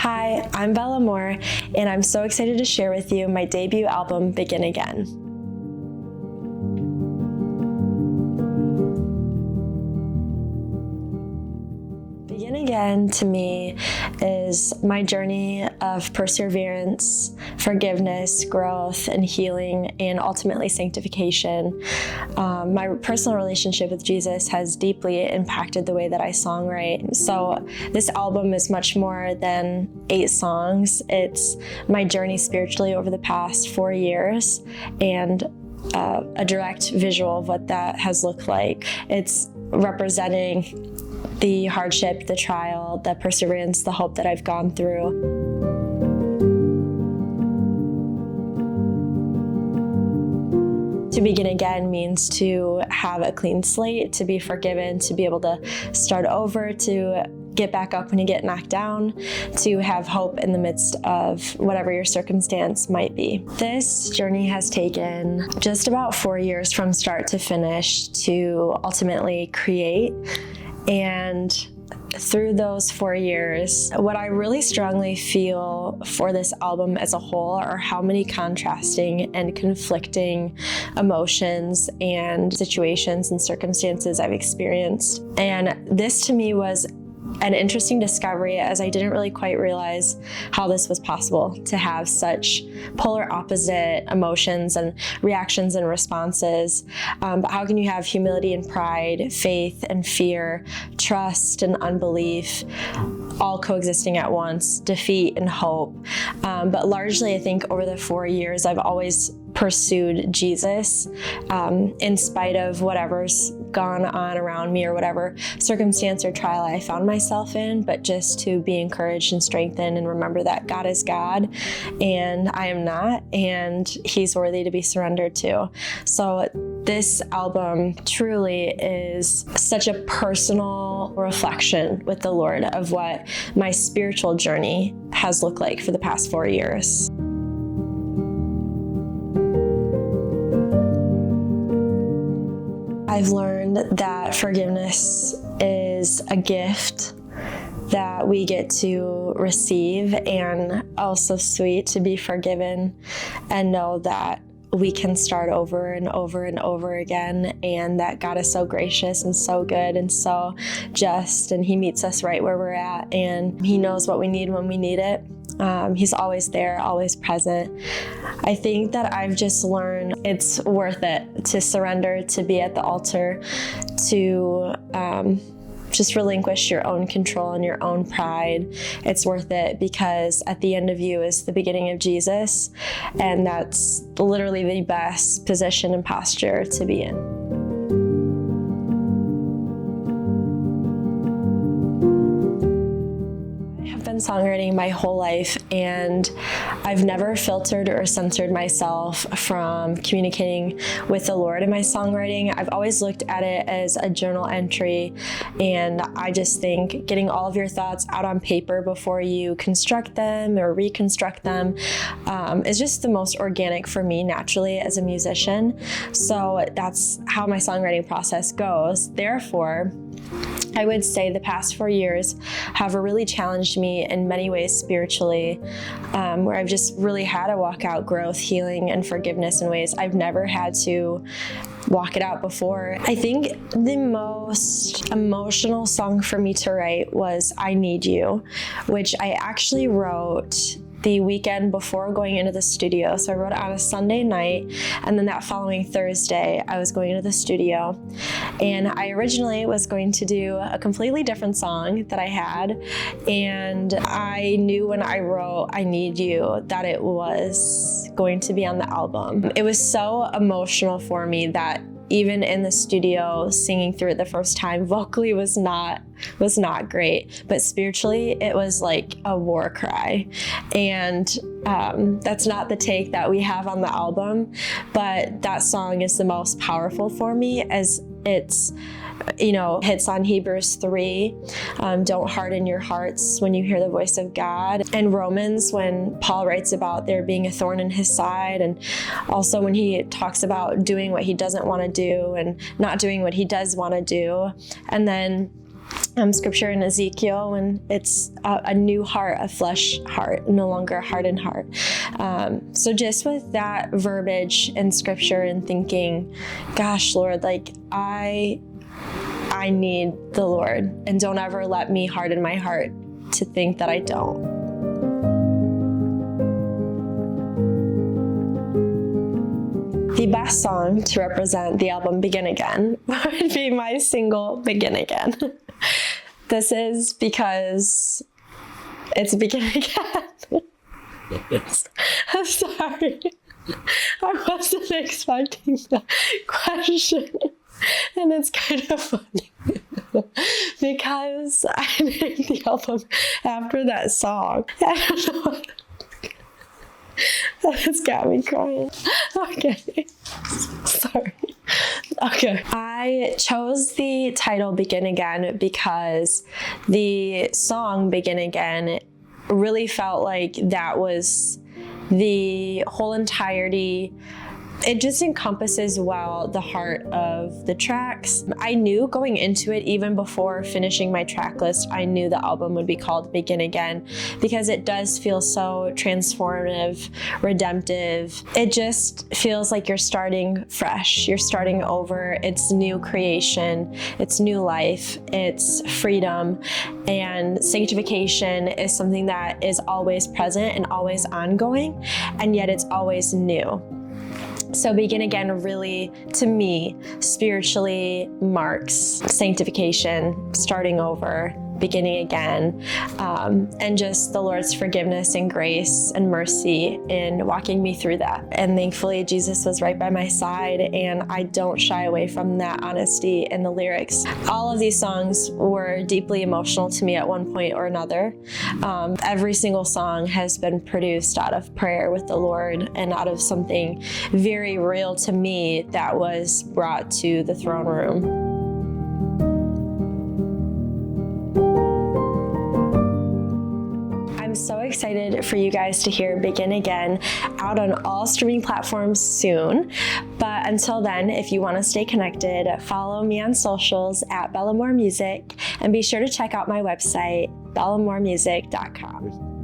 Hi, I'm Bella Moore, and I'm so excited to share with you my debut album, Begin Again. Begin Again to me is my journey of perseverance, forgiveness, growth, and healing, and ultimately sanctification. My personal relationship with Jesus has deeply impacted the way that I songwrite. So this album is much more than 8 songs. It's my journey spiritually over the past 4 years and a direct visual of what that has looked like. It's representing the hardship, the trial, the perseverance, the hope that I've gone through. To begin again means to have a clean slate, to be forgiven, to be able to start over, to get back up when you get knocked down, to have hope in the midst of whatever your circumstance might be. This journey has taken just about 4 years from start to finish to ultimately create. And through those 4 years, what I really strongly feel for this album as a whole are how many contrasting and conflicting emotions and situations and circumstances I've experienced. And this to me was an interesting discovery, as I didn't really quite realize how this was possible to have such polar opposite emotions and reactions and responses. But how can you have humility and pride, faith and fear, trust and unbelief, all coexisting at once, defeat and hope? But largely, I think over the 4 years, I've always pursued Jesus in spite of whatever's gone on around me or whatever circumstance or trial I found myself in, but just to be encouraged and strengthened and remember that God is God and I am not, and He's worthy to be surrendered to. So this album truly is such a personal reflection with the Lord of what my spiritual journey has looked like for the past 4 years. I've learned that forgiveness is a gift that we get to receive, and also sweet to be forgiven and know that we can start over and over and over again, and that God is so gracious and so good and so just, and He meets us right where we're at, and He knows what we need when we need it. He's always there, always present. I think that I've just learned it's worth it to surrender, to be at the altar, to just relinquish your own control and your own pride. It's worth it because at the end of you is the beginning of Jesus, and that's literally the best position and posture to be in. Songwriting my whole life, and I've never filtered or censored myself from communicating with the Lord in my songwriting. I've always looked at it as a journal entry, and I just think getting all of your thoughts out on paper before you construct them or reconstruct them is just the most organic for me naturally as a musician. So that's how my songwriting process goes. Therefore, I would say the past 4 years have really challenged me in many ways spiritually, where I've just really had to walk out growth, healing, and forgiveness in ways I've never had to walk it out before. I think the most emotional song for me to write was I Need You, which I actually wrote the weekend before going into the studio. So I wrote it on a Sunday night, and then that following Thursday, I was going into the studio. And I originally was going to do a completely different song that I had, and I knew when I wrote I Need You that it was going to be on the album. It was so emotional for me that even in the studio, singing through it the first time, vocally was not great, but spiritually it was like a war cry. And that's not the take that we have on the album, but that song is the most powerful for me, as it's hits on Hebrews 3, don't harden your hearts when you hear the voice of God. And Romans, when Paul writes about there being a thorn in his side, and also when he talks about doing what he doesn't want to do and not doing what he does want to do. And then scripture in Ezekiel when it's a new heart, a flesh heart, no longer a hardened heart. So just with that verbiage in scripture and thinking, gosh, Lord, like I need the Lord, and don't ever let me harden my heart to think that I don't. The best song to represent the album Begin Again would be my single Begin Again. This is because it's Begin Again. I'm sorry. I wasn't expecting that question. And it's kind of funny because I named the album after that song. I don't know. That's got me crying. Okay. Sorry. Okay. I chose the title Begin Again because the song Begin Again really felt like that was the whole entirety. It just encompasses well the heart of the tracks. I knew going into it, even before finishing my track list, I knew the album would be called Begin Again because it does feel so transformative, redemptive. It just feels like you're starting fresh. You're starting over. It's new creation. It's new life. It's freedom. And sanctification is something that is always present and always ongoing, and yet it's always new. So Begin Again really, to me, spiritually marks sanctification, starting over, beginning again, and just the Lord's forgiveness and grace and mercy in walking me through that. And thankfully, Jesus was right by my side, and I don't shy away from that honesty in the lyrics. All of these songs were deeply emotional to me at one point or another. Every single song has been produced out of prayer with the Lord and out of something very real to me that was brought to the throne room. So excited for you guys to hear Begin Again out on all streaming platforms soon. But until then, if you want to stay connected, follow me on socials at Bellamore Music, and be sure to check out my website, bellamoremusic.com.